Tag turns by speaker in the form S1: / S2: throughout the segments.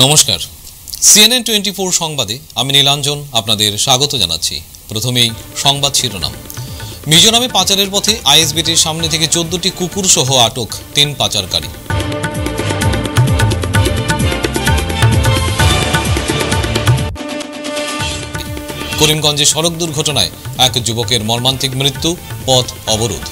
S1: নমস্কার, CNN 24 সংবাদে আমি নীলাঞ্জন আপনাদের স্বাগত জানাচ্ছি। প্রথমেই সংবাদ শিরোনাম। মিজোরামে পাচারের পথে আইএসবিটির সামনে থেকে 14টি কুকুর সহ আটক 3 পাচারকারী। করিমগঞ্জে সড়ক দুর্ঘটনায় এক যুবকের মর্মান্তিক মৃত্যু, পথ অবরোধ।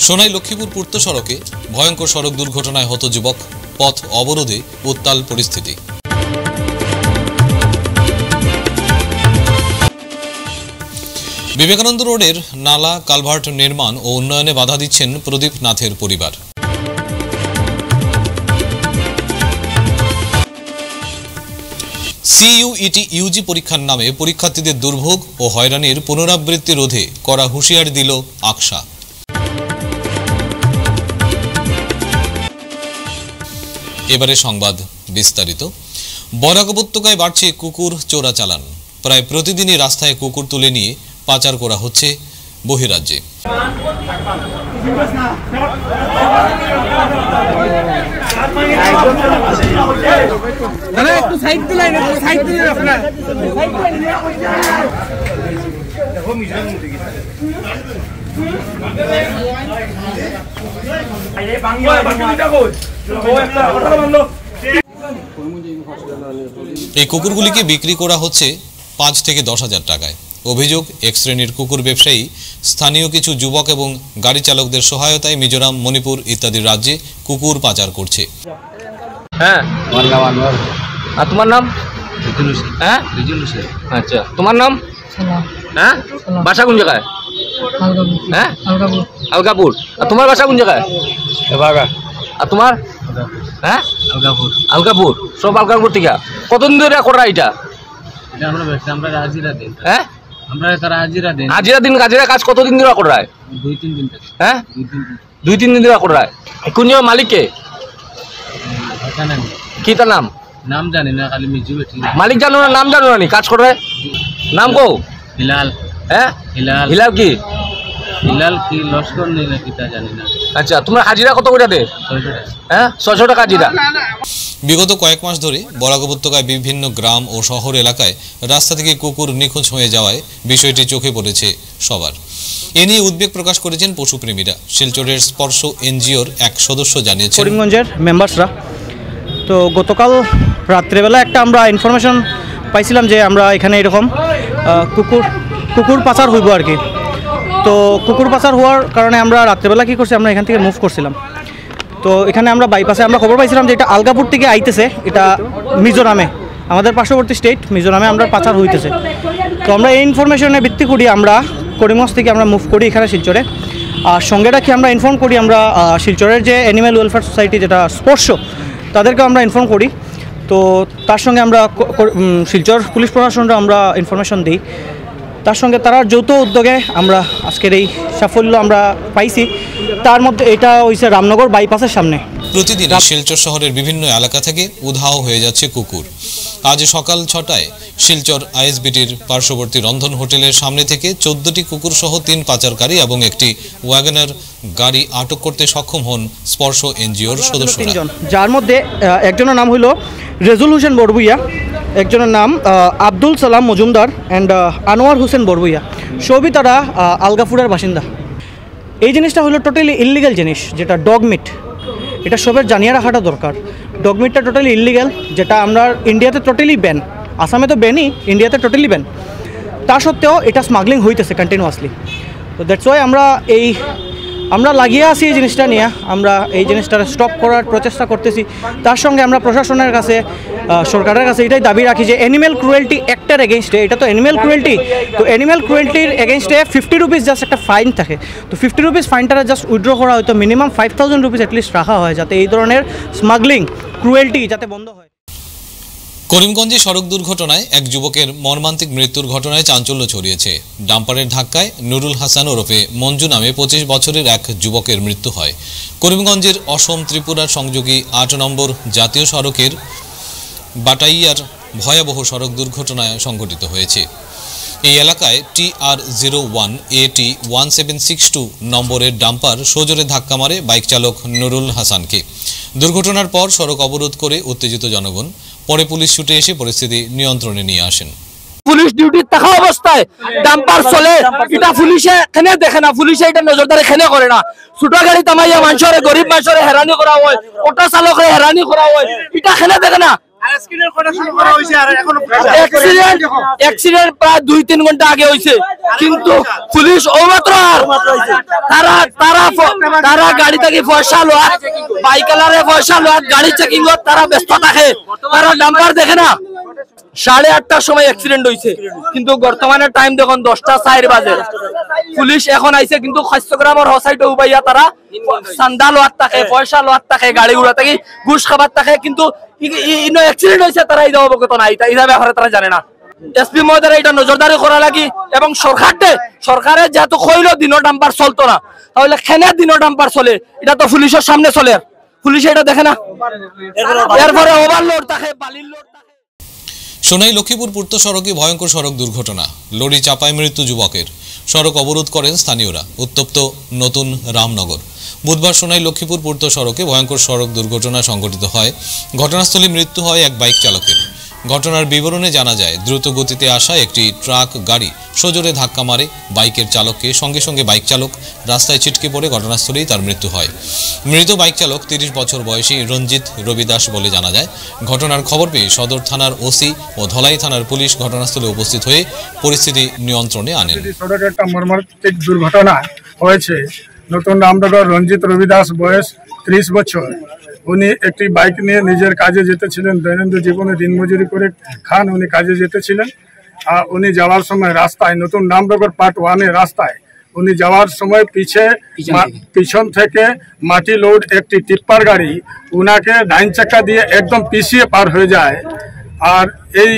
S1: সোনাই লক্ষ্মীপুর পূর্ত সড়কে ভয়ঙ্কর সড়ক দুর্ঘটনায় হত যুবক, পথ অবরোধে উত্তাল পরিস্থিতি। বিবেকানন্দ রোডের নালা কালভার্ট নির্মাণ ও উন্নয়নে বাধা দিচ্ছেন প্রদীপ নাথের পরিবার। CUET ইউজি পরীক্ষার নামে পরীক্ষার্থীদের দুর্ভোগ ও হয়রানির পুনরাবৃত্তি রোধে কড়া হুঁশিয়ারি দিল আকসা। এবারে সংবাদ বিস্তারিত। বরাক উপত্যকায় বাড়ছে কুকুর চোরাচালান। প্রায় প্রতিদিনই রাস্তায় কুকুর তুলে নিয়ে পাচার করা হচ্ছে বহিরাজ্যে। এই কুকুরগুলিকে বিক্রি করা হচ্ছে 5 থেকে 10,000 টাকায়। অভিযোগ, এক শ্রেণীর কুকুর ব্যবসায়ী স্থানীয় কিছু যুবক এবং গাড়ি চালকদের সহায়তায় মিজোরাম, মণিপুর ইত্যাদি রাজ্যে কুকুর পাচার করছে।
S2: হ্যাঁ, আর তোমার নাম? হ্যাঁ, আচ্ছা, তোমার নাম? হ্যাঁ, বাসা কোন জায়গায়? হ্যাঁ, আলগাপুর। আর তোমার বাসা কোন জায়গায়? আর তোমার? হ্যাঁ, আলগাপুর। সব আলগাপুর থেকে। কতদিন ধরে করা এটা? হ্যাঁ, হাজিরা দিন কাজের কাজ কতদিন ধরে করা হয়?
S3: 2-3 দিন।
S2: হ্যাঁ, 2-3 দিন ধরে করা হয়। কোন মালিককে? কি তার নাম?
S3: নাম জানি না, খালি মিজু বেটি।
S2: মালিক জানো না, নাম জানো না? কাজ করে নাম কো?
S3: হিলাল।
S2: হ্যাঁ,
S3: হিলাল।
S2: হিলাল কি?
S3: হিলাল কি লস্কর নেই নাকি তা জানি না।
S2: আচ্ছা, তোমার হাজিরা কত করে দে?
S3: 600 টাকা।
S2: হ্যাঁ, 600 টাকা হাজিরা।
S1: বিগত কয়েক মাস ধরে বরাক উপত্যকায় বিভিন্ন গ্রাম ও শহর এলাকায় রাস্তা থেকে কুকুর নিখোঁজ হয়ে যাওয়ায় বিষয়টি চোখে পড়েছে সবার। এ নিয়ে উদ্বেগ প্রকাশ করেছেন পশুপ্রেমীরা। শিলচরের স্পর্শ এনজিওর এক সদস্য জানিয়েছেন,
S4: করিমগঞ্জের মেম্বার্সরা তো গতকাল রাত্রেবেলা একটা আমরা ইনফরমেশন পাইছিলাম যে আমরা এখানে এরকম কুকুর পাচার হইব আর কি। তো কুকুর পাচার হওয়ার কারণে আমরা রাত্রেবেলা কী করছি, আমরা এখান থেকে মুভ করছিলাম। তো এখানে আমরা বাইপাসে আমরা খবর পাইছিলাম যে এটা আলগাপুর থেকে আইতেছে, এটা মিজোরামে, আমাদের পার্শ্ববর্তী স্টেট মিজোরামে আমরা পাচার হইতেছে। তো আমরা এই ইনফরমেশনে ভিত্তি করি আমরা করিমগঞ্জ থেকে আমরা মুভ করি এখানে শিলচরে। আর সঙ্গে রাখি আমরা ইনফর্ম করি আমরা শিলচরের যে অ্যানিম্যাল ওয়েলফেয়ার সোসাইটি, যেটা স্পর্শ, তাদেরকে আমরা ইনফর্ম করি। তো তার সঙ্গে আমরা শিলচর পুলিশ প্রশাসনরা আমরা ইনফরমেশন দিই। তার সঙ্গে তারা যৌথ উদ্যোগে আমরা আজকের এই সাফল্য আমরা পাইছি। তার মধ্যে এটা হয়েছে রামনগর বাইপাসের সামনে।
S1: প্রতিদিন শিলচর শহরের বিভিন্ন এলাকা থেকে উধাও হয়ে যাচ্ছে কুকুর। আজ সকাল 6টায় শিলচর আইএসবিটির পার্শ্ববর্তী রন্ধন হোটেলের সামনে থেকে 14টি কুকুর সহ 3 পাচারকারী এবং একটি ওয়াগনার গাড়ি আটক করতে সক্ষম হন স্পর্শ এনজিওর সদস্যরা।
S4: যার মধ্যে একজনের নাম হইল রেজুল হোসেন বড়বুইয়া, একজনের নাম আব্দুল সালাম মজুমদার অ্যান্ড আনোয়ার হোসেন বড়বুইয়া। সবই তারা আলগাপুরের বাসিন্দা। এই জিনিসটা হলো টোটালি ইললিগাল জিনিস, যেটা ডগ মিট। এটা সবের জানিয়ে রাখাটা দরকার। ডগ মিটটা টোটালি ইললিগাল, যেটা আমরা ইন্ডিয়াতে টোটালি ব্যান। আসামে তো ব্যানই, ইন্ডিয়াতে টোটালি ব্যান। তা সত্ত্বেও এটা স্মাগলিং হইতেছে কন্টিনিউয়াসলি। তো দ্যাটস ওয়াই আমরা লাগিয়ে আছি এই জিনিসটা নিয়ে। আমরা এই জিনিসটা স্টপ করার প্রচেষ্টা করতেছি। তার সঙ্গে আমরা প্রশাসনের কাছে, সরকারের কাছে এটাই দাবি রাখি যে অ্যানিম্যাল ক্রুয়েলটি অ্যাক্টের এগেনস্টে, এটা তো অ্যানিম্যাল ক্রুয়েলটি, তো অ্যানিম্যাল ক্রুয়েলটির এগেনস্টে 50 রুপিস জাস্ট একটা ফাইন থাকে। তো 50 রুপিস ফাইনটা জাস্ট উইথড্র করা হয়তো মিনিমাম 5000 রুপিস অ্যাটলিস্ট রাখা হয়, যাতে এই ধরনের স্মাগলিং, ক্রুয়েলটি যাতে বন্ধ হয়।
S1: করিমগঞ্জে সড়ক দুর্ঘটনায় এক যুবকের মর্মান্তিক মৃত্যুর ঘটনায় চাঞ্চল্য ছড়িয়েছে। ডাম্পারের ধাক্কায় নুরুল হাসান ওরফে মঞ্জু নামে 25 বছরের এক যুবকের মৃত্যু হয়। করিমগঞ্জের অসম ত্রিপুরার সংযোগী 8 নম্বর জাতীয় সড়কের বাটাইয়ার ভয়াবহ সড়ক দুর্ঘটনায় সংঘটিত হয়েছে। এই এলাকায় TR01 AT 1762 নম্বরের ডাম্পার সজোরে ধাক্কা মারে বাইক চালক নুরুল হাসানকে। দুর্ঘটনার পর সড়ক অবরোধ করে উত্তেজিত জনগণ, পরে পুলিশ ছুটে এসে পরিস্থিতি নিয়ন্ত্রণে নিয়ে আসেন।
S5: পুলিশ ডিউটি থাকা অবস্থায় ডাম্পার চলে, এটা পুলিশে এখানে দেখে না, পুলিশে এটা নজরদারি এখানে করে না। ছোট গাড়ি তামাইয়া মানুষের, গরিব মানুষের হেরানি করা হয়, অটো চালকের হেরানি করা হয়, এটা এখানে দেখে না। অ্যাক্সিডেন্ট প্রায় 2-3 ঘন্টা আগে হয়েছে, কিন্তু পুলিশ অমাত্র তারা গাড়ি থেকে পয়সা লোয়া, বাইকালারে পয়সা লোয়া, গাড়ি চেকিং তারা ব্যস্ত থাকে, তারা ডাম্পার দেখে না। 8:30টার সময় অ্যাক্সিডেন্ট হয়েছে, কিন্তু বর্তমানে টাইম দেখুন 10:04 বাজে। পুলিশ এখন আইছে, কিন্তু খাদ্যগ্রামের হসাইটে উবাইয়া তারা চান্দা লোয়ার থাকে, পয়সা লোয়ার থাকে, গাড়ি উড়া থাকে, ঘুষ খাবার থাকে, কিন্তু অ্যাক্সিডেন্ট হয়েছে তারা এই অবগত নাই, এই ব্যাপারে তারা জানে না। এসপি মহোদয় এটা নজরদারি করা লাগি, এবং সরকারের যেহেতু কইল দিনও ডাম্পার চলতো না, তাহলে খেনে দিনও ডাম্পার চলে, এটা তো পুলিশের সামনে চলে, পুলিশ এটা দেখে না। এরপরে ওভারলোড থাকে, বালির লোড থাকে।
S1: সোনাই লক্ষ্মীপুর পূর্ত সড়কে ভয়ঙ্কর সড়ক দুর্ঘটনা, লরি চাপায় মৃত্যু যুবকের। সড়ক অবরোধ করেন স্থানীয়রা। উত্তপ্ত নতুন রামনগর। বুধবার সোনাই লক্ষ্মীপুর পূর্ত সড়কে ভয়ঙ্কর সড়ক দুর্ঘটনা সংঘটিত হয়। ঘটনাস্থলে মৃত্যু হয় এক বাইক চালকের। ঘটনার বিবরণে জানা যায়, দ্রুত গতিতে আসা একটি ট্রাক গাড়ি সজোরে ধাক্কা মারে বাইকের চালককে। সঙ্গে সঙ্গে বাইক চালক রাস্তায় ছিটকে পড়ে ঘটনাস্থলেই তার মৃত্যু হয়। মৃত বাইক চালক 30 বছর বয়সী রঞ্জিত রবিদাস বলে জানা যায়। ঘটনার খবর পেয়ে সদর থানার ওসি ও ধলাই থানার পুলিশ ঘটনাস্থলে উপস্থিত হয়ে পরিস্থিতি নিয়ন্ত্রণে আনেন।
S6: সড়কে একটা মর্মান্তিক দুর্ঘটনা হয়েছে। নতুন রামনগর রঞ্জিত রবিদাস, বয়স 30 বছর। উনি একটি বাইক নিয়ে নিজের কাজে যেতেছিলেন, দৈনন্দিন জীবনে দিনমজুরি করে খান, উনি কাজে যেতেছিলেন। উনি যাওয়ার সময় রাস্তায়, নতুন রামনগর পার্ট 1-এর রাস্তায় উনি যাওয়ার সময় পিছন থেকে মাটি লোড একটি টিপ্পার গাড়ি উনাকে ডাইন চাকা দিয়ে একদম পিছিয়ে পার হয়ে যায়। আর এই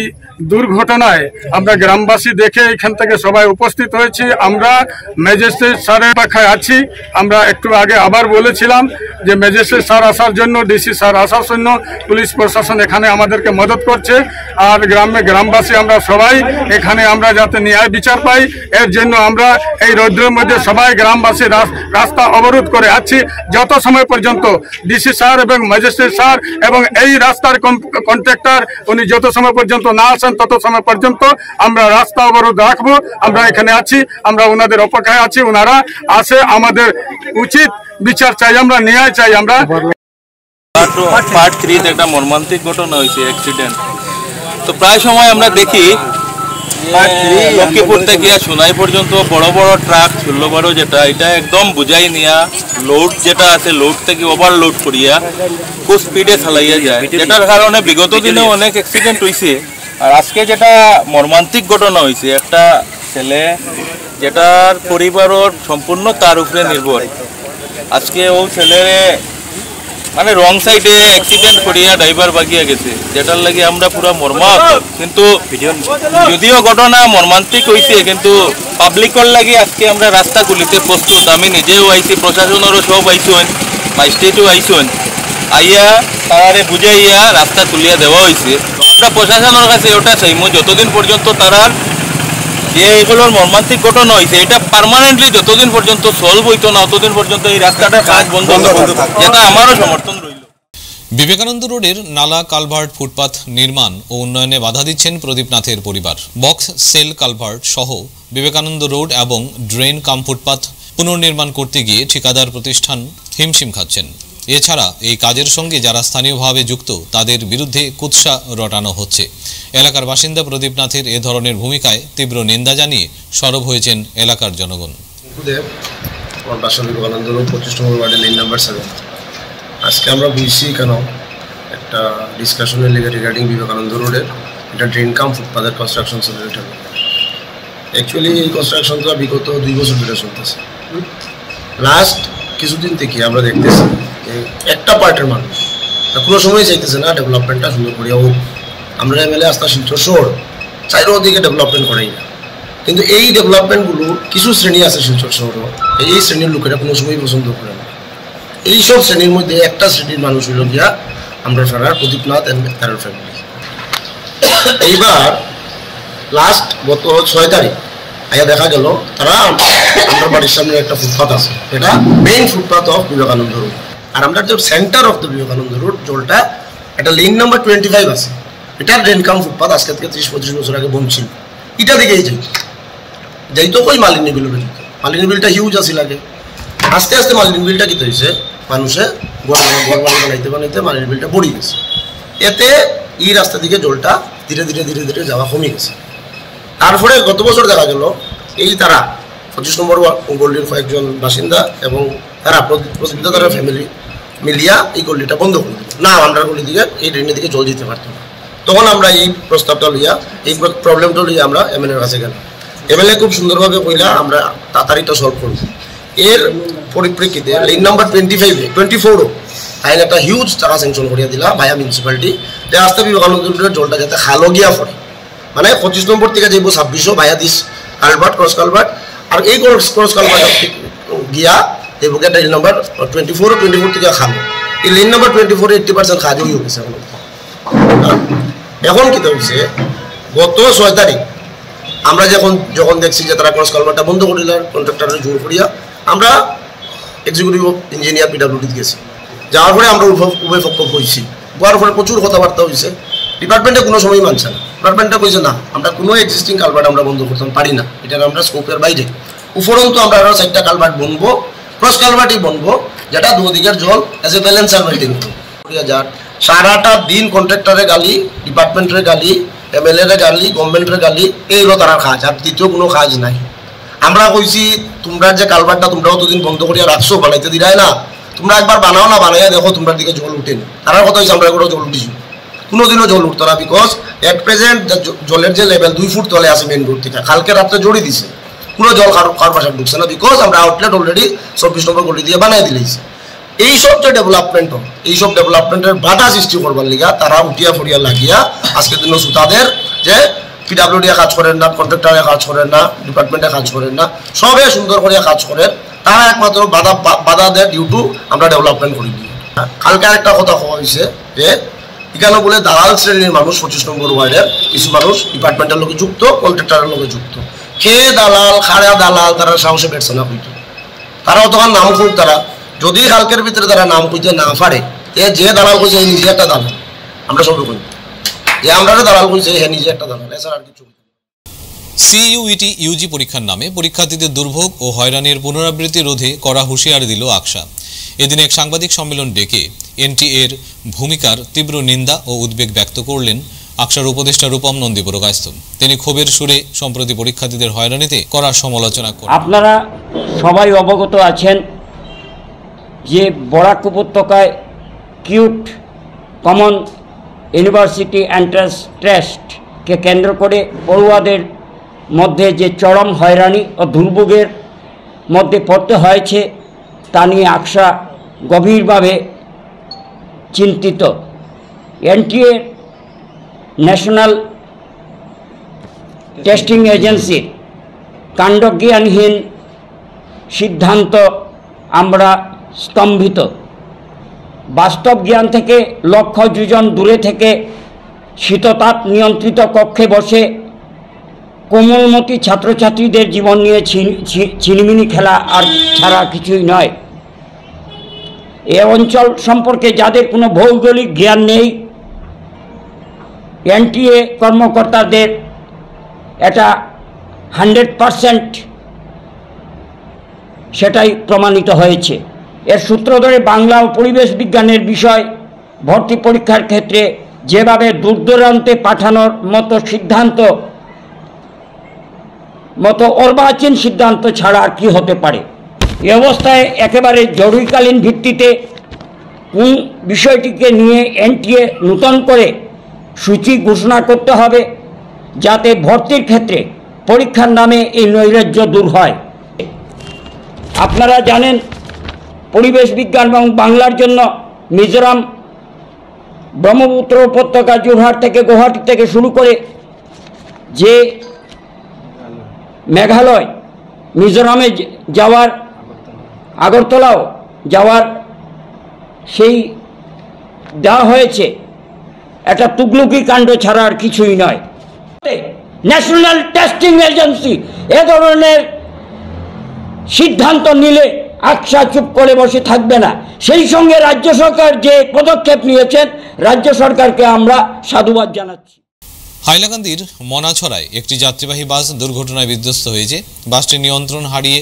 S6: দুর্ঘটনায় আমরা গ্রামবাসী দেখে এখান থেকে সবাই উপস্থিত হয়েছি। আমরা ম্যাজিস্ট্রেট স্যারের পাখায় আছি। আমরা একটু আগে আবার বলেছিলাম যে ম্যাজিস্ট্রেট স্যার আসার জন্য, ডিসি স্যার আসার জন্য পুলিশ প্রশাসন এখানে আমাদেরকে মদত করছে। আর গ্রামবাসী আমরা সবাই এখানে আমরা যাতে ন্যায় বিচার পাই, এর জন্য আমরা এই রৌদ্রের মধ্যে সবাই গ্রামবাসী রাস্তা অবরোধ করে আছি যত সময় পর্যন্ত ডিসি স্যার এবং ম্যাজিস্ট্রেট স্যার এবং এই রাস্তার কন্ট্রাক্টর উনি যত সময় পর্যন্ত না আসেন তত সময় পর্যন্ত আমরা রাস্তা অবরোধ রাখবো। আমরা এখানে আছি, আমরা ওনাদের অপেক্ষায় আছি, ওনারা আসে, আমাদের উচিত বিচার চাই, আমরা ন্যায় চাই। আমরা
S3: পার্ট 3 একটা মর্মান্তিক ঘটনা হয়েছে, অ্যাক্সিডেন্ট। তো প্রায় সময় আমরা দেখি লক্ষ্মীপুর থেকে সোনাই পর্যন্ত বড় বড় ট্রাক 16-12 যেটা, এটা একদম বুঝাই নিয়া লোড যেটা আছে, লোড থেকে ওভারলোড করিয়া খুব স্পিডে চালাইয়া যায়, যেটার কারণে বিগত দিনে অনেক অ্যাক্সিডেন্ট হয়েছে। আর আজকে যেটা মর্মান্তিক ঘটনা হয়েছে, একটা ছেলে যেটার পরিবারের সম্পূর্ণ তার উপরে নির্ভর, আজকে ও ছেলেরে মানে রং সাইডে অ্যাক্সিডেন্ট করিয়া ড্রাইভার বাগিয়া গেছে, যেটার লাগে আমরা পুরো মর্মাহত। কিন্তু যদিও ঘটনা মর্মান্তিক হয়েছে, কিন্তু পাবলিকর লাগে আজকে আমরা রাস্তা খুলিতে প্রস্তুত। আমি নিজেও আইছি, প্রশাসনেরও সব আইসন, ম্যাজিস্ট্রেটও আইসন, আইয়া তারারে বুঝাইয়া রাস্তা খুলিয়া দেওয়া হয়েছে। আমরা প্রশাসনের কাছে ওটা চাইমু, যতদিন পর্যন্ত তারার যে এগুলোর মর্মান্তিক ঘটনা হয়েছে এটা পার্মানেন্টলি যতদিন পর্যন্ত সলভ হইতো না, ততদিন পর্যন্ত এই রাস্তাটা কাজ বন্ধ থাকবে, যেটা আমারও সমর্থন রইল।
S1: বিবেকানন্দ রোডের নালা, কালভার্ট, ফুটপাথ নির্মাণ ও উন্নয়নে বাধা দিচ্ছেন প্রদীপ নাথের পরিবার। বক্স সেল কালভার্ট সহ বিবেকানন্দ রোড এবং ড্রেন কাম ফুটপাথ পুনর্নির্মাণ করতে গিয়ে ঠিকাদার প্রতিষ্ঠান হিমশিম খাচ্ছেন। এছাড়া এই কাজের সঙ্গে যারা স্থানীয়ভাবে যুক্ত তাদের বিরুদ্ধে কুৎসা রটানো হচ্ছে। এলাকার বাসিন্দা প্রদীপ নাথের এ ধরনের ভূমিকায় তীব্র নিন্দা জানিয়ে সরব হয়েছেন এলাকার জনগণ।
S7: বিবেকানন্দ রোড 25 নম্বর ওয়ার্ডের লাইন নাম্বার 7। আজকে আমরা বুঝছি কেন একটা ডিসকাশনের লেগে রিগার্ডিং বিবেকানন্দ রোডের এটা ড্রেন কাম ফুটপাথের কনস্ট্রাকশন চলছে। অ্যাকচুয়ালি এই কনস্ট্রাকশনটা বিগত 2 বছর ধরে চলতেছে। লাস্ট কিছুদিন থেকে আমরা দেখতেছি একটা পার্টের মানুষ কোনো সময় চাইতেছে না ডেভেলপমেন্টটা সুন্দর করিয়া হোক। আমরা এমএলএ আস্থা শিলচর শহর চাইলেও দিকে ডেভেলপমেন্ট করাই না, কিন্তু এই ডেভেলপমেন্টগুলো কিছু শ্রেণী আছে শিলচর শহর, এই শ্রেণীর লোকেরা কোনো সময় পছন্দ করে না। এইসব শ্রেণীর মধ্যে একটা শ্রেণীর মানুষ হইল গিয়া আমরা ফেরার প্রদীপ নাথ এন্ড তার ফ্যামিলি। এইবার লাস্ট গত 6 তারিখ আয়া দেখা গেল তারা আমার বাড়ির সামনে একটা ফুটপাথ আছে, এটা main footpath of Vivekananda road. আর আমরা যে centre of the Vivekananda road জলটা একটা লেন নাম্বার 25 আছে, এটা ড্রেন কাম ফুটপাথ আজকে থেকে 30-25 বছর আগে বন্ধ ছিল। এটা দিকেই যাইতো কই মালিনী বিলের দিকে। মালিনী বিলটা হিউজ আছিল আগে, আস্তে আস্তে মালিনী বিলটা কি হয়েছে মানুষে ঘর বানাইতে বানাইতে মালিনী বিলটা বড়ি গেছে। এতে এই রাস্তা দিকে জলটা ধীরে ধীরে ধীরে ধীরে যাওয়া কমে গেছে। তারপরে গত বছর দেখা গেল এই তারা 25 নম্বর গল্লির কয়েকজন বাসিন্দা এবং তারা প্রতিবেদা তারা ফ্যামিলি মিলিয়া এই গল্লিটা বন্ধ করে দিল, না আন্ডার গল্লি দিকে এই ড্রেনের দিকে জল দিতে পারতো না। তখন আমরা এই প্রস্তাবটা লইয়া এই প্রবলেমটা লইয়া আমরা এমএলএর কাছে গেলাম। এমএলএ খুব সুন্দরভাবে কইলা আমরা তাড়াতাড়ি এটা সলভ করব। এর পরিপ্রেক্ষিতে লেন নাম্বার 24 আইন একটা হিউজ টাকা স্যাংশন করিয়া দিলা ভায়া মিউনিসিপ্যালিটি, যে রাস্তা বিবেকানন্দ রোডের জলটা যাতে খালো গিয়া পড়ে, মানে 25 নম্বর থেকে যাইব 26 ভায়া দিস কালভার্ট ক্রস কালভার্ট, আর এই ক্রস কালভার্ট গিয়া এই বুকে লেন নাম্বার 24 থেকে খালো। এই লেন নাম্বার 24 80% কাজ হয়ে গেছে। এখন কি হয়েছে গত 6 তারিখ আমরা যখন দেখছি যে তারা ক্রস কালভার্টটা বন্ধ করিল, কন্ট্রাক্টরের জোর করিয়া আমরা এক্সিকিউটিভ ইঞ্জিনিয়ার পিডব্লিউডি গেছি। যাওয়ার পরে আমরা উভয় পক্ষ বইছি, যাওয়ার পরে প্রচুর কথাবার্তা হয়েছে। ডিপার্টমেন্টে কোনো সময় মানছে না, ডিপার্টমেন্টটা কইছে না আমরা কোনো এক্সিস্টিং কালভার্ট আমরা বন্ধ করতে পারি না, এটা আমরা স্কোপের বাইরে। উপরন্তু আমরা আরও 4টা কালভার্ট বনবো, ক্রস কালভার্টই বনবো, যেটা দুদিকের জল এজ এ ব্যালেন্সার মেনটেন করিয়া যার। সারাটা দিন কন্ট্রাক্টরের গালি, ডিপার্টমেন্টের গালি, এমএলএর গালি, গভর্নমেন্টের গালি, এই হলো তারা কাজ, আর দ্বিতীয় কোনো কাজ নাই। আমরা কইছি তোমরা যে কালভার্টটা তোমরা অতদিন বন্ধ করিয়া রাখছো, বানাইতে দিরাই না, তোমরা একবার বানাও না, বানাইয়া দেখো তোমরা দিকে জল উঠেন। তার কথা হয়েছে আমরা একবার জল উঠিছি, কোনোদিনও জল উঠতো না, বিকজ এট প্রেজেন্ট জলের যে লেভেল 2 ফুট তলে আছে মেন রোড থেকে, কালকে রাত্রে জড়ি দিছে, কোনো জল কার বাসায় ঢুকছে না, বিকজ আমরা আউটলেট অলরেডি 24 নম্বর গলি দিয়ে বানাই দিলেছি। এইসব যে ডেভেলপমেন্ট, এইসব ডেভেলপমেন্টের বাধা সৃষ্টি করবার লিগা তারা উঠিয়া ফরিয়া লাগিয়া আজকের দিন সুতাদের যে পিডব্লিউডি কাজ করেন না, কন্ট্রাক্টরে কাজ করেন না, ডিপার্টমেন্টে কাজ করেন না, সবে সুন্দর করিয়া কাজ করেন, তারা একমাত্র বাধা দেয় ডিউ টু আমরা ডেভেলপমেন্ট করি। কালকে আরেকটা কথা হওয়া হয়েছে যে এখানে বলে দালাল শ্রেণীর মানুষ 25 নম্বর ওয়ার্ডের কিছু মানুষ ডিপার্টমেন্টের লোকে যুক্ত, কন্ট্রাক্টরের লোকে যুক্ত, খেয়ে দালাল খাড়া দালাল তারা সাহসে বেড়ছে না হইতো, তারাও তখন নাম খুব তারা যদি কালকের ভিতরে তারা নাম কইতে না পারে, যে দালাল কইছে এই নিজে একটা দালাল, আমরা সবাই কই যে আমরা দালাল কইছে হ্যাঁ নিজে একটা দালাল, এছাড়া আর কিছু।
S1: সিইউইটি ইউজি পরীক্ষার নামে পরীক্ষার্থীদের দুর্ভোগ ও হয়রানির পুনরাবৃত্তি রোধে কড়া হুঁশিয়ারি দিল আকসা। এদিন এক সাংবাদিক সম্মেলন ডেকে এনটিএর ভূমিকার তীব্র নিন্দা ও উদ্বেগ ব্যক্ত করলেন আকসার উপদেষ্টা রূপম নন্দীপুর কায়স্থ। তিনি ক্ষোভের সুরে সম্প্রতি পরীক্ষার্থীদের হয়রানিতে কড়া সমালোচনা করেন।
S8: আপনারা সবাই অবগত আছেন যে বরাক উপত্যকায় কিউট কমন ইউনিভার্সিটি এন্ট্রান্স টেস্টকে কেন্দ্র করে পড়ুয়াদের মধ্যে যে চরম হয়রানি ও দুর্ভোগের মধ্যে পড়তে হয়েছে তা নিয়ে আকসা গভীরভাবে চিন্তিত। এনটিএ ন্যাশনাল টেস্টিং এজেন্সির কাণ্ডজ্ঞানহীন সিদ্ধান্ত আমরা স্তম্ভিত। বাস্তব জ্ঞান থেকে লক্ষ যোজন দূরে থেকে শীততাপ নিয়ন্ত্রিত কক্ষে বসে কোমলমতি ছাত্রছাত্রীদের জীবন নিয়ে ছিনিমিনি খেলা আর ছাড়া কিছুই নয়। এ অঞ্চল সম্পর্কে যাদের কোনো ভৌগোলিক জ্ঞান নেই, এনটিএ কর্মকর্তাদের এটা 100% সেটাই প্রমাণিত হয়েছে। এর সূত্র ধরে বাংলা ও পরিবেশ বিজ্ঞানের বিষয় ভর্তি পরীক্ষার ক্ষেত্রে যেভাবে দূরদূরান্তে পাঠানোর মতো অর্বাচীন সিদ্ধান্ত ছাড়া আর কি হতে পারে। এ অবস্থায় একেবারে জরুরিকালীন ভিত্তিতে কোন বিষয়টিকে নিয়ে এনটিএ নূতন করে সূচি ঘোষণা করতে হবে, যাতে ভর্তির ক্ষেত্রে পরীক্ষার নামে এই নৈরাজ্য দূর হয়। আপনারা জানেন পরিবেশ বিজ্ঞান এবং বাংলার জন্য মিজোরাম, ব্রহ্মপুত্র উপত্যকা, যোরহাট থেকে গুয়াহাটি থেকে শুরু করে যে মেঘালয়, মিজোরামে যাওয়ার, আগরতলাও যাওয়ার সেই দেওয়া হয়েছে, একটা তুগলুকি কাণ্ড ছাড়া আর কিছুই নয়। ন্যাশনাল টেস্টিং এজেন্সি এ ধরনের সিদ্ধান্ত নিলে আকশা চুপ করে বসে থাকবে না। সেই সঙ্গে রাজ্য সরকার যে পদক্ষেপ নিয়েছেন, রাজ্য সরকারকে আমরা সাধুবাদ জানাচ্ছি।
S1: হাইলাকান্দির মনাছড়ায় একটি যাত্রীবাহী বাস দুর্ঘটনায় বিধ্বস্ত হয়েছে। বাসটি নিয়ন্ত্রণ হারিয়ে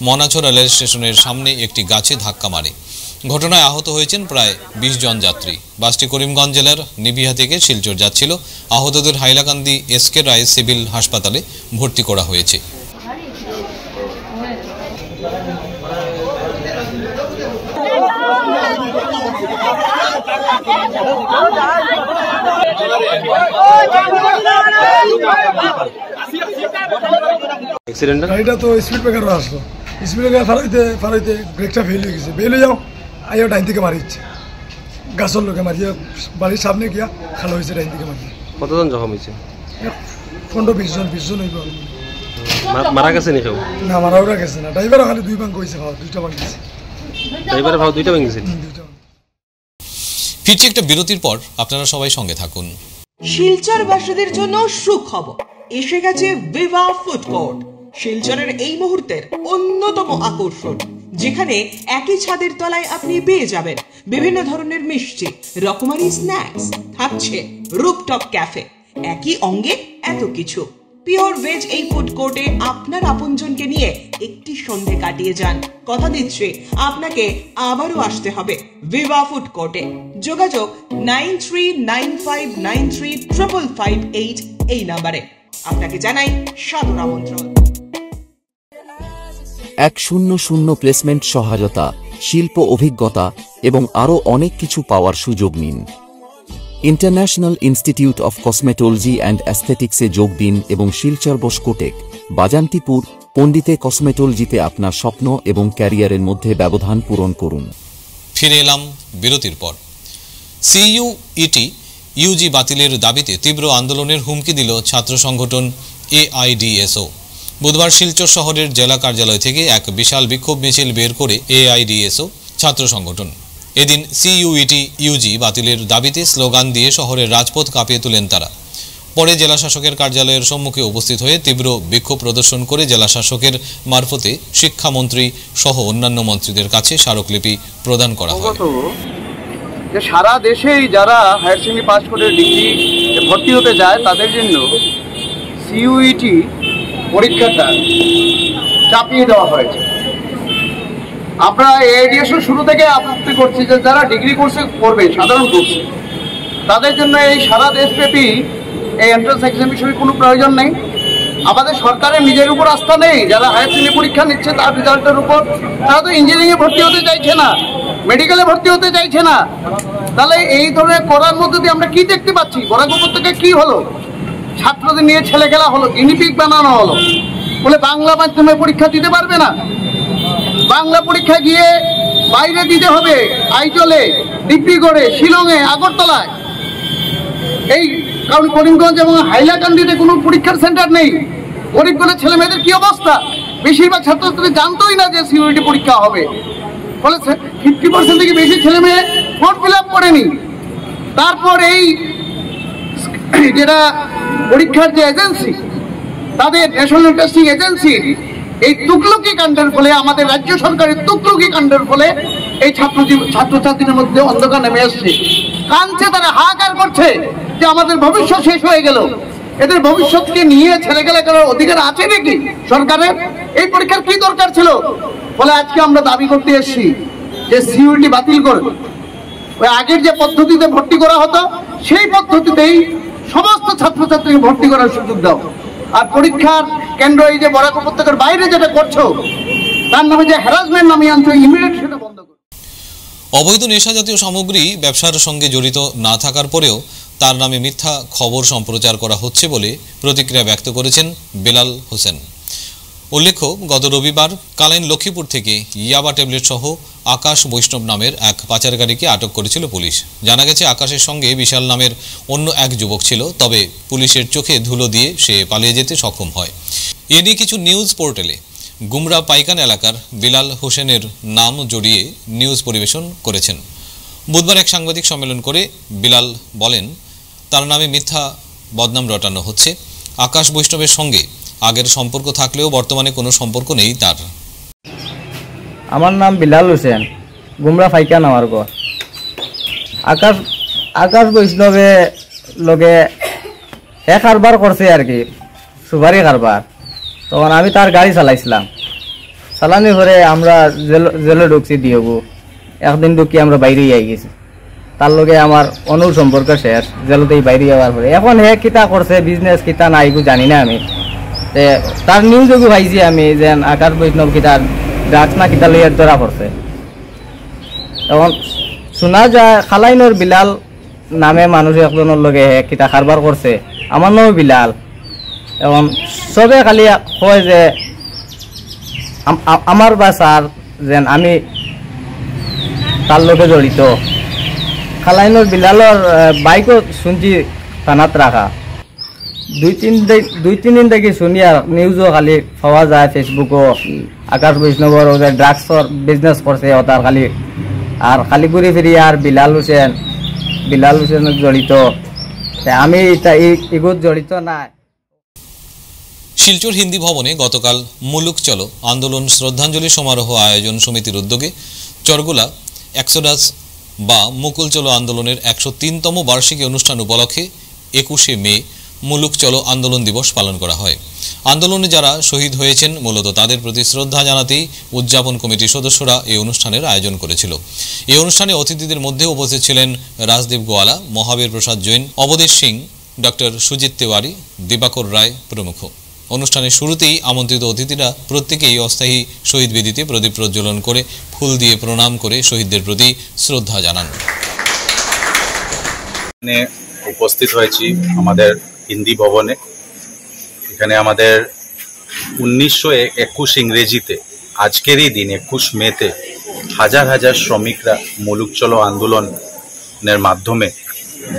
S1: মনাছড়া রেল স্টেশনের সামনে একটি গাছে ধাক্কা মারে। ঘটনায় আহত হয়েছেন প্রায় 20 জন যাত্রী। বাসটি করিমগঞ্জ জেলার নিবিহা থেকে শিলচর যাচ্ছিল। আহতদের হাইলাকান্দি এসকে রায় সিভিল হাসপাতালে ভর্তি করা হয়েছে।
S6: গাড়িটা তো স্পিড ব্রেকার আসলো, স্পিড ব্রেকার ফারাইতে ব্রেকটা ফেল হয়ে গেছে। বেলে যাও আইও ডাইন থেকে মারিচ্ছে, গাছের লোকে মারিয়ে বাড়ির সামনে গিয়া খালা হয়েছে ডাইন থেকে মারিয়ে।
S9: কতজন জখম হয়েছে?
S6: 15-20 জন হইব।
S9: মারা গেছে নি কেউ?
S6: না, মারাও গেছে না। ড্রাইভারও খালি 2 ভাঙ হয়েছে, 2টা ভাঙ গেছে।
S9: ড্রাইভারের ভাও 2টা ভেঙেছে।
S1: ফিরছি একটা বিরতির পর, আপনারা সবাই সঙ্গে থাকুন।
S10: শিলচরবাসীদের জন্য সুখবর, এসে গেছে ভিভা ফুড কোর্ট। শিলচরের এই মুহূর্তের অন্যতম আকর্ষণ, যেখানে একই ছাদের তলায় আপনি পেয়ে যাবেন বিভিন্ন ধরনের মিষ্টি, রকমারি স্ন্যাক্স, থাকছে রুফটপ ক্যাফে। একই অঙ্গে এত কিছু। পিওর ভেজ এই ফুড কোর্টে আপনার আপনজনকে নিয়ে একটি সন্ধে কাটিয়ে যান। কথা দিচ্ছি আপনাকে আবারও আসতে হবে ভিভা ফুড কোর্টে। যোগাযোগ 9395935558 এই নাম্বারে। আপনাকে জানাই সাদর আমন্ত্রণ।
S11: 100 প্লেসমেন্ট সহায়তা, শিল্প অভিজ্ঞতা এবং আরও অনেক কিছু পাওয়ার সুযোগ নিন। International institute of cosmetology and অ্যাস্থেটিক্সে যোগ দিন এবং শিলচর বসকোটেক, বাজান্তিপুর, পণ্ডিতে কসমেটোলজিতে আপনার স্বপ্ন এবং ক্যারিয়ারের মধ্যে ব্যবধান পূরণ করুন।
S1: ফিরে এলাম বিরতির পর। সিইউইটি ইউজি বাতিলের দাবিতে তীব্র আন্দোলনের হুমকি দিল ছাত্র সংগঠন এআইডিএসও। বুধবার শিলচর শহরের জেলা কার্যালয় থেকে এক বিশাল বিক্ষোভ মিছিল বের করে এআইডিএসও ছাত্র সংগঠন। এদিন সিইউইটি ইউজি বাতিলের দাবিতে স্লোগান দিয়ে শহরের রাজপথ কাঁপিয়ে তোলেন তারা। পরে জেলা শাসকের কার্যালয়ের সম্মুখে উপস্থিত হয়ে তীব্র বিক্ষোভ প্রদর্শন করে জেলা শাসকের মারফতে শিক্ষামন্ত্রী সহ অন্যান্য মন্ত্রীদের কাছে স্মারকলিপি প্রদান করা হয়।
S12: যে সারা দেশেই যারা হায়ার সেকেন্ডারি পাস করে ডিগ্রি ভর্তি হতে যায় তাদের জন্য সিইউইটি পরীক্ষাটা চাপিয়ে দেওয়া হয়েছে। আমরা এআইডিএসও শুরু থেকে আপত্তি করছি যে যারা ডিগ্রি কোর্সে করবে, সাধারণ কোর্সে, তাদের জন্য এই সারা দেশব্যাপী এই এন্ট্রান্স এক্সামিনেশনের কোনো প্রয়োজন নেই। আমাদের সরকারের নিজের উপর আস্থা নেই। যারা হায়ার সেকেন্ডারি পরীক্ষা নিচ্ছে তার রেজাল্টের উপর, তারা তো ইঞ্জিনিয়ারিংয়ে ভর্তি হতে চাইছে না, মেডিকেলে ভর্তি হতে চাইছে না। তাহলে এই ধরনের করার মধ্যে দিয়ে আমরা কি দেখতে পাচ্ছি? বরাক উপত্যকায় কি হলো? ছাত্রদের নিয়ে ছেলে খেলা হলো, গিনিপিগ বানানো হলো, বলে বাংলা মাধ্যমে পরীক্ষা দিতে পারবে না। বাংলা পরীক্ষা গিয়ে বাইরে দিতে হবে, আইজলে, ডিব্রুগড়ে, শিলংয়ে, আগরতলায়। এই কারণ করিমগঞ্জ এবং হাইলাকান্দিতে কোনো পরীক্ষার সেন্টার নেই। গরিবগুলো ছেলে মেয়েদের কি অবস্থা? বেশিরভাগ ছাত্রছাত্রী জানতোই না যে সিইউইটি পরীক্ষা হবে। ফলে 50% থেকে বেশি ছেলে মেয়ে ফর্ম ফিল আপ করেনি। তারপর এই যেটা পরীক্ষার যে এজেন্সি, তাদের ন্যাশনাল টেস্টিং এজেন্সি এই তুকলুকি কাণ্ডের ফলে, আমাদের রাজ্য সরকারের তুকলুকি কাণ্ডের ফলে এই ছাত্রছাত্রীদের মধ্যে অন্ধকার নেমে আসছে। কাঁদছে, তারা হাহাকার করছে যে আমাদের ভবিষ্যৎ শেষ হয়ে গেল। এদের ভবিষ্যৎকে নিয়ে ছেলেখেলা করার অধিকার আছে নাকি সরকারের? এই পরীক্ষার কি দরকার ছিল? ফলে আজকে আমরা দাবি করতে এসেছি যে সিইউইটি বাতিল করে ওই আগের যে পদ্ধতিতে ভর্তি করা হতো সেই পদ্ধতিতেই সমস্ত ছাত্রছাত্রীকে ভর্তি করার সুযোগ দাও। আর পরীক্ষার কেন্দ্র এই যে বরাক উপত্যকার বাইরে যেটা করছো, তার নামে যে হ্যারাসমেন্ট নামিয়ে আনছো, ইমিডিয়েট সেটা বন্ধ করো।
S1: অবৈধ নেশাজাতীয় সামগ্রী ব্যবসার সঙ্গে জড়িত না থাকার পরেও তার নামে মিথ্যা খবর সম্প্রচার করা হচ্ছে বলে প্রতিক্রিয়া ব্যক্ত করেছেন বেলাল হোসেন। উল্লেখ্য, গত রবিবার কালাইন লক্ষ্মীপুর থেকে ইয়াবা ট্যাবলেট সহ আকাশ বৈষ্ণব নামের এক পাচারকারীকে আটক করেছিল পুলিশ। জানা গেছে আকাশের সঙ্গে বিশাল নামের অন্য এক যুবক ছিল, তবে পুলিশের চোখে ধুলো দিয়ে সে পালিয়ে যেতে সক্ষম হয়। এ নিয়ে কিছু নিউজ পোর্টালে গুমরা পাইকান এলাকার বিলাল হোসেনের নাম জড়িয়ে নিউজ পরিবেশন করেছেন। বুধবার এক সাংবাদিক সম্মেলন করে বিলাল বলেন, তার নামে মিথ্যা বদনাম রটানো হচ্ছে। আকাশ বৈষ্ণবের সঙ্গে আগের সম্পর্ক থাকলেও বর্তমানে কোনো সম্পর্ক নেই তার।
S13: আমার নাম বিলাল হোসেন, গুমরা ফাইকান আমার ঘর। আকাশ বৈষ্ণবে লগে কারবার করছে আর কি, সুপারি কারবার। তখন আমি তার গাড়ি চালাইছিলাম, চালানি করে আমরা জেলে ঢুকছি দিয়েবু। একদিন ঢুকি আমরা বাইরে আই গেছি, তার লগে আমার অনুর সম্পর্ক শেষ জেলতেই বাইরে যাওয়ার পরে। এখন হে কিতা করছে, বিজনেস কিতা না এগুলো জানি না আমি। তার নিউজও পাইছি আমি যে আকাশ বৈষ্ণব কিতা ড্রাগস না কিতা লইয়ার ধরা পড়ছে। এখন শোনা যায় খালাইনোর বিলাল নামে মানুষ একজনের লগে হে কিতা কারবার করছে, আমার নাম বিলাল। এবং সবে খালি কয় যে আমার বা স্যার যেন আমি তার লগে জড়িত। খালাইনোর বিলালর বাইকও শুনছি থানাত রাখা। দুই তিন দিন থেকে শুনি আর নিউজও খালি পাওয়া যায় ফেসবুকও। আকাশ বৈষ্ণবর ড্রাগসর বিজনেস করছে তার খালি, আর খালি ঘুরে ফিরি আর বিলাল হোসেন জড়িত। আমি এগুলো জড়িত না।
S1: শিলচর হিন্দি ভবনে গতকাল মুলুক চলো আন্দোলন শ্রদ্ধাঞ্জলি সমারোহ আয়োজন সমিতির উদ্যোগে চরগুলা এক্সোডাস বা মুকুল চলো আন্দোলনের 103তম বার্ষিকী অনুষ্ঠান উপলক্ষে 21শে মে মুলুক চলো আন্দোলন দিবস পালন করা হয়। আন্দোলনে যারা শহীদ হয়েছেন মূলত তাদের প্রতি শ্রদ্ধা জানাতেই উদযাপন কমিটির সদস্যরা এই অনুষ্ঠানের আয়োজন করেছিল। এই অনুষ্ঠানে অতিথিদের মধ্যে উপস্থিত ছিলেন রাজদীপ গোয়ালা, মহাবীর প্রসাদ জৈন, অবদেশ সিং, ডক্টর সুজিত তেওয়ারি, দিবাকর রায় প্রমুখ। অনুষ্ঠানের শুরুতেই আমন্ত্রিত অতিথিরা প্রত্যেকেই অস্থায়ী শহীদ বেদিতে প্রদীপ প্রজ্বলন করে ফুল দিয়ে প্রণাম করে শহীদদের প্রতি শ্রদ্ধা জানান।
S14: উপস্থিত হয়েছি আমাদের হিন্দি ভবনে। এখানে আমাদের 1921 ইংরেজিতে আজকেরই দিন 21 মেতে হাজার হাজার শ্রমিকরা মুলুক চলো আন্দোলনের মাধ্যমে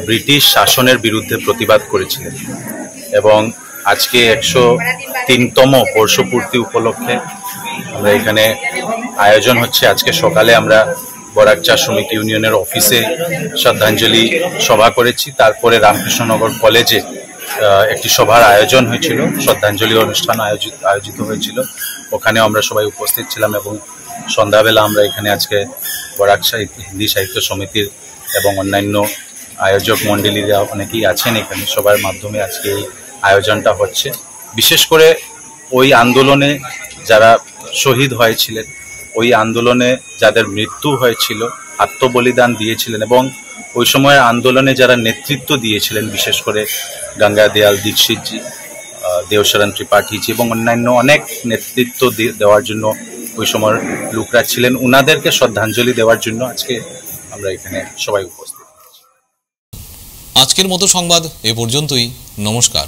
S14: ব্রিটিশ শাসনের বিরুদ্ধে প্রতিবাদ করেছিলেন এবং আজকে 103তম বর্ষপূর্তি উপলক্ষে আমরা এখানে আয়োজন হচ্ছে। আজকে সকালে আমরা বরাকচা শ্রমিক ইউনিয়নের অফিসে শ্রদ্ধাঞ্জলি সভা করেছি, তারপরে রামকৃষ্ণনগর কলেজে একটি সভার আয়োজন হয়েছিল, শ্রদ্ধাঞ্জলি অনুষ্ঠান আয়োজিত হয়েছিল। ওখানে আমরা সবাই উপস্থিত ছিলাম এবং সন্ধ্যাবেলা আমরা এখানে আজকে বরাকচা হিন্দি সাহিত্য সমিতির এবং অন্যান্য আয়োজক মণ্ডলীরা অনেকেই আছেন এখানে, সবার মাধ্যমে আজকে এই আয়োজনটা হচ্ছে। বিশেষ করে ওই আন্দোলনে যারা শহীদ হয়েছিলেন, ওই আন্দোলনে যাদের মৃত্যু হয়েছিল, আত্মবলিদান দিয়েছিলেন এবং ওই সময়ের আন্দোলনে যারা নেতৃত্ব দিয়েছিলেন, বিশেষ করে গঙ্গা দয়াল দীক্ষিতজি, দেওশরণ ত্রিপাঠীজি এবং অন্যান্য অনেক নেতৃত্ব দেওয়ার জন্য ওই সময়ের লোকরা ছিলেন, ওনাদেরকে শ্রদ্ধাঞ্জলি দেওয়ার জন্য আজকে আমরা এখানে সবাই উপস্থিত।
S1: আজকের মতো সংবাদ এ পর্যন্তই। নমস্কার।